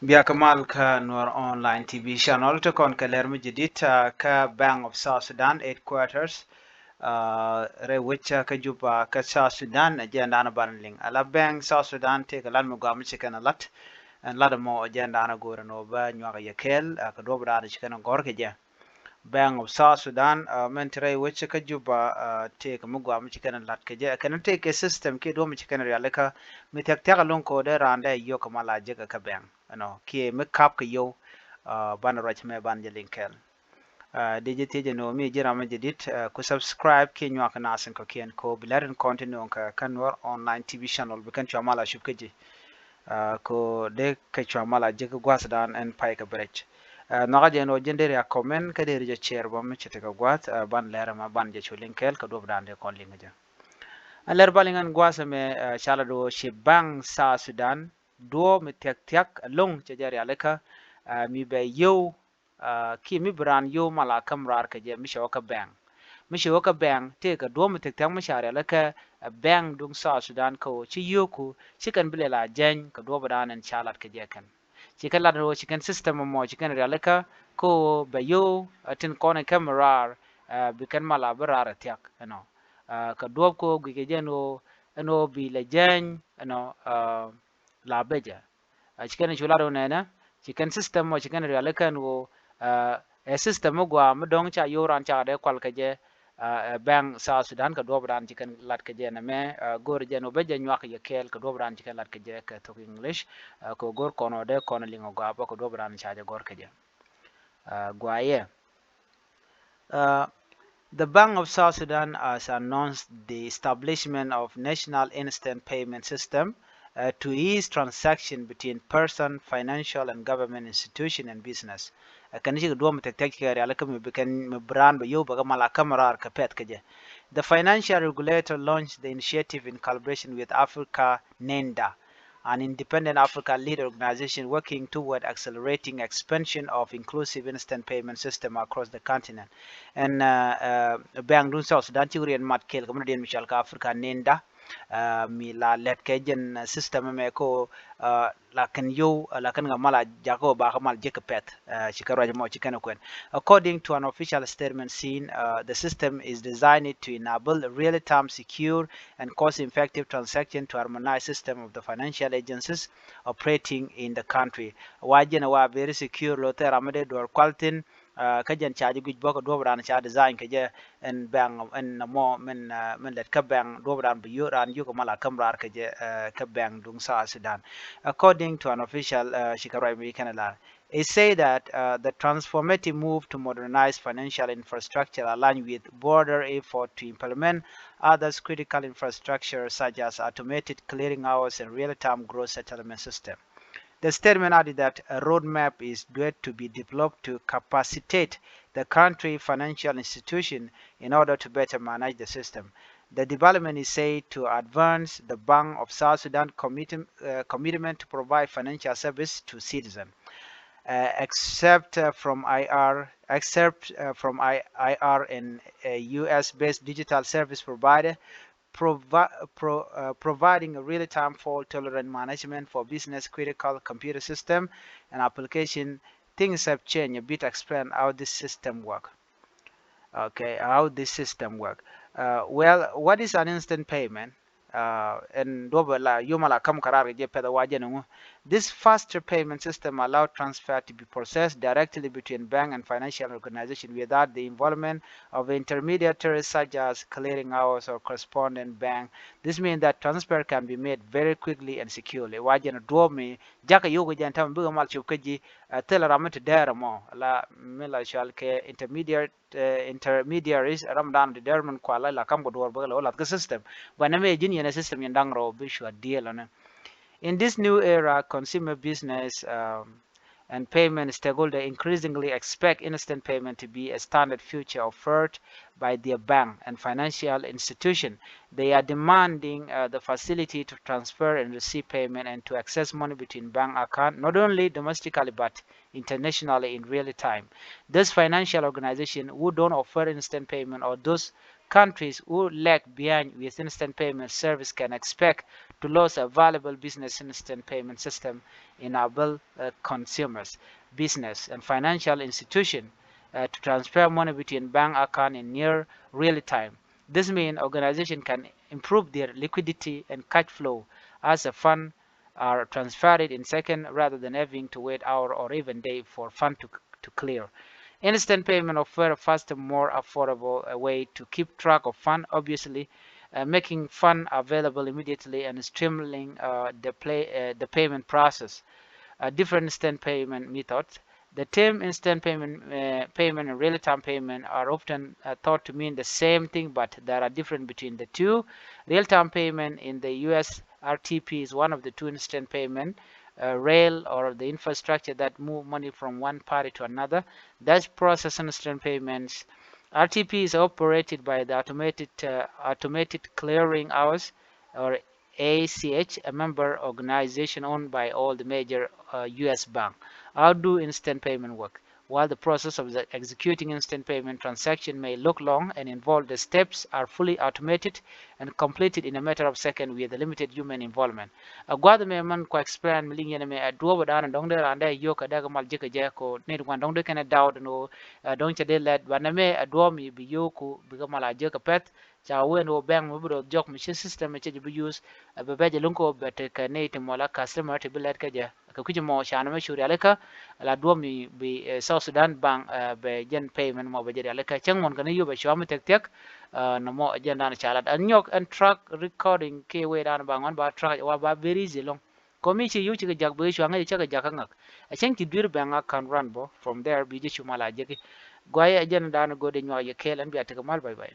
Biya Kamal ka Nuer online TV channel to kon ka ler mijidit ka Bank of South Sudan headquarters re wicha ka juba ka South Sudan agenda na banling ala Bank South Sudan te ka lan mo gam chicken a lot and lot mo agenda na go no ba nywa ka yakel ka do bra chicken gor ke ja Bank of South Sudan mentre wicha ka juba te ka mo gam chicken a lot ke ja kan te ke system ke do mo chicken ya leka mi tek tek lon ko de rande yo ka mala je ka bank ano kie me kap ke yo ban rach me ban jelin kel digit je no mi jira ma jidit ku subscribe ke nywa kana sen ko kien ko bilaren continue ka kanwar online tv channel be kan chamala shub ke ji ko de ke chamala je ko gwas dan en pay ka brech naga je no jendere ya comment ka de je share bam chete ka gwat ban lera ma ban je chulin kel ka do dan de kon linga ja aler balingan gwasa me chala do shibang sa Sudan do mi tek tek long chajari aleka mi be yo ki mi bran yo mala kamrar ka je mi shawaka bang mi shawaka bang te ka do mi tek tek mi shari aleka bang dung sa Sudan ko chi yoku chikan bile la jen ka do badan en chalat ka je kan chikan la do chikan system mo chikan aleka ko be yo tin kone kamrar bikan mala barar tek no ka duob ko gike jeno ano bi la jany ano la beja chicken chularo nena chicken system mo chicken real kan wo e system mo gwa mo dong cha yoran cha de kwal ka je bang sa Sudan ka duob ran chicken lat ka je na me gor jeno beja nyak ye kel ka duob ran chicken lat ka je ka to english ko gor kono de kono lingo gwa ba ko duob ran cha je gor ka je gwa ye uh, the Bank of South Sudan has announced the establishment of National Instant Payment System to ease transaction between person, financial and government institution and business. Kan shi duwa mu tek kare alaka mu bikan mu brand ba yau baga mala kamarar ka pet kaje. The financial regulator launched the initiative in collaboration with Africa NENDA, an independent Africa-led organization working toward accelerating expansion of inclusive instant payment system across the continent. And bang dun South Sudan chigrian mat kel kamna den michal ka Africa nenda mi la let ke jen system me ko la kan yo la kan ga mala jago ba kamal jekapet chikaro mo chikana kwen. According to an official statement seen, the system is designed to enable real-time, secure, and cost-effective transaction to harmonize system of the financial agencies operating in the country. Wajena wa very secure lote ramade dor kwaltin kajan chaji guj boko dobran cha design kaje en bang en mo men let ka bang dobran bu ran yuko mala kamrar kaje ka bang dung sa Sudan. According to an official shikarai mi kanala, it say that the transformative move to modernize financial infrastructure align with broader effort to implement others critical infrastructure such as automated clearing hours and real-time gross settlement system. The statement added that a roadmap is due to be developed to capacitate the country financial institution in order to better manage the system. The development is said to advance the Bank of South Sudan commitment to provide financial service to citizens. Except from IR and a US-based digital service provider providing a real-time fault-tolerant management for business-critical computer system and application. Things have changed a bit. Explain how this system work. Okay, how this system work. Well, what is an instant payment? And this faster payment system allows transfer to be processed directly between bank and financial organization without the involvement of intermediaries such as clearing hours or correspondent bank. This means that transfer can be made very quickly and securely. Wajana duomi jaka yogo jantam buga mal chupkaji tela ramete dera mo la mila shalke intermediaries ramdan de derman kwala la kam go dor bagala la system baname jin yana system yandang ro bishwa deal on. In this new era, consumer business and payment stakeholders increasingly expect instant payment to be a standard feature offered by their bank and financial institution. They are demanding the facility to transfer and receive payment and to access money between bank accounts, not only domestically but internationally in real time. Those financial organizations who don't offer instant payment or those countries who lag behind with instant payment service can expect to launch a valuable business instant payment system enable consumers, business, and financial institutions to transfer money between bank accounts in near real time. This means organizations can improve their liquidity and cash flow as the funds are transferred in seconds rather than having to wait hours or even days for funds to clear. Instant payment offer a faster, more affordable way to keep track of funds, obviously, making funds available immediately and streamlining the payment process. Different instant payment methods. The term instant payment and real-time payment are often thought to mean the same thing, but there are different between the two. Real-time payment in the US RTP is one of the two instant payment rail or the infrastructure that move money from one party to another. That's process instant payments. RTP is operated by the automated clearing hours or ACH, a member organization owned by all the major US banks. How do instant payment work? While the process of executing instant payment transaction may look long and involve, the steps are fully automated and completed in a matter of seconds with limited human involvement. Agwada me man ko explain miling yana me adwo badana dongde randa yo ka daga mal jeka je ko ne wan dongde kana dawd no dong cha de led baname adwo mi bi yo ku bi ga mala jeka pet cha wen o bang mo bro jok mi system che bi use be be je lunko bet ka ne te mola customer te bi led ka je ka kuji mo shana me shuri aleka la duo mi bi South Sudan bank be jen payment mo be jeri aleka chang mon kana yo be shwa tek tek no mo jen dan chalat an nyok and track recording ke we dan bang on ba track wa ba very easy long komi chi yu chi ga jak be shwa ngai cha ga jak ngak a chen ki dur bank can run bo from there bi ji chuma la jeki gwaye jen dan go de nyo ye kelen bi atika mal bye bye